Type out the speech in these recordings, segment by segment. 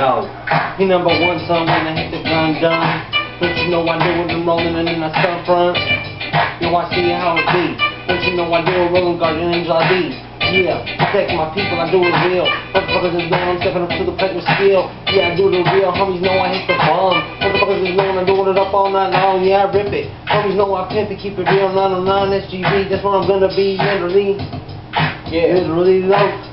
Yo, he number one son when I hit the gun done. Don't you know I do it, I'm rolling and then I stunt front. Yo, I see how it be. Don't you know I do it, rolling guardian angel I be. Yeah, protect my people, I do it real. Motherfuckers is known, I'm stepping up to the plate with skill. Yeah, I do it real, homies know I hit the bomb. Motherfuckers is known, I'm doing it up all night long. Yeah, I rip it. Homies know I pimp it, keep it real, 909 SGB. That's where I'm gonna be, literally. Yeah, literally low.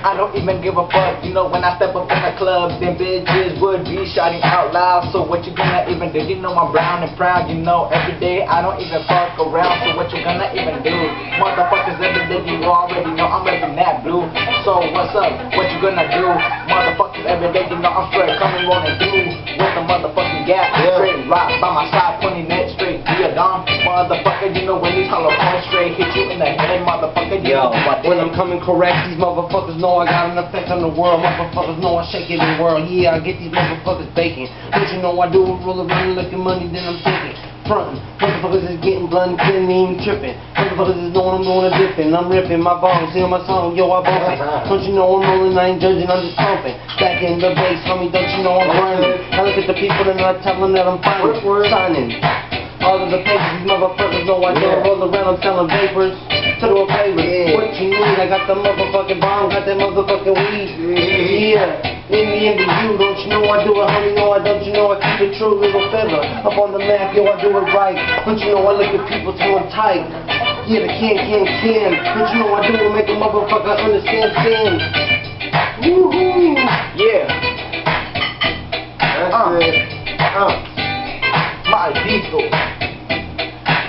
I don't even give a fuck, you know, when I step up in the club, then bitches would be shouting out loud. So what you gonna even do? You know I'm brown and proud, you know, every day I don't even fuck around. So what you gonna even do? Motherfuckers, every day you already know I'm repping that blue. So what's up? What you gonna do? Motherfuckers, every day you know I'm straight coming running through with the motherfucking gap. Straight rock by my side, pointing that straight to your dome. Motherfucker, you know when these hollow points straight hit you in the head, motherfucker, you know what when I'm coming correct, these motherfuckers know I got an effect on the world. Motherfuckers know I shake it in the world. Yeah, I get these motherfuckers baking. Don't you know I do it, roll around looking money, then I'm thinking. Frontin', motherfuckers is getting blunt, ain't even tripping. Motherfuckers is knowing I'm doing a dipping. I'm ripping my bones, hear my song, yo, I bump it. Don't you know I'm rolling, I ain't judging, I'm just pumping. Back in the bass, homie, don't you know I'm grinding. I look at the people and I tell them that I'm finding, signing. All of the papers, these motherfuckers know I don't roll around, I'm selling vapors. To do a favor, what you need? I got the motherfucking bomb, got that motherfucking weed. Yeah, in the end of you, don't you know I do it, homie? No, I don't you know I keep it true, little feather. Up on the map, yo, I do it right. Don't you know I look at people telling tight? Yeah, the can. Don't you know I do it, make a motherfucker understand sin. Woohoo! Yeah. That's it. Maldito.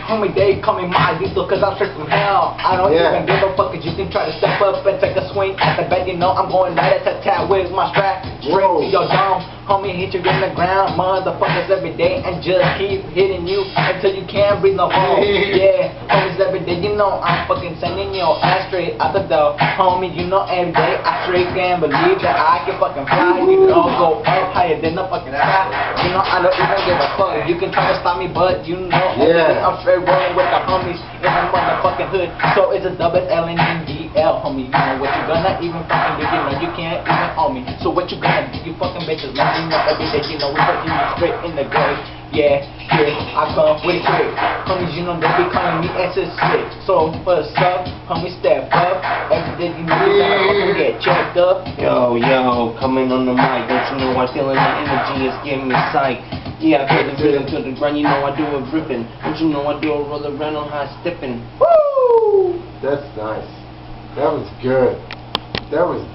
Homie, they call me Maldito cause I'm straight from hell. I don't even give a fuck cause you can try to step up and take a swing at the bed. You know I'm going right at the tat with my strap straight to your dome. Homie, hit you in the ground, motherfuckers every day and just keep hitting you until you can't breathe no more. Yeah, homies every day, you know I'm fucking sending your ass straight out the door. Homie, you know every day I straight can't believe that I can fucking fly. You know go up higher than the fucking sky. You know I don't even give a fuck. You can try to stop me, but you know I'm straight rolling with the homies in the motherfucking hood. So it's a double L and DL, homie. You know what you gonna even fucking do? You know you can't even own me. So what you gonna do? You fucking bitches love me, know every day. You know we fucking you straight in the grave. Yeah, I come with it quick. Homies, you know they be calling me SS slick. So what's up, homie? Step up. Every day you know you gotta fucking get checked up. Yo, coming on the mic. Don't you know I feeling the energy is getting me psyched. Yeah, I feel the rhythm to the grind, you know I do it ripping. Don't you know I do it roll around on high stepping. Woo! That's nice. That was good. That was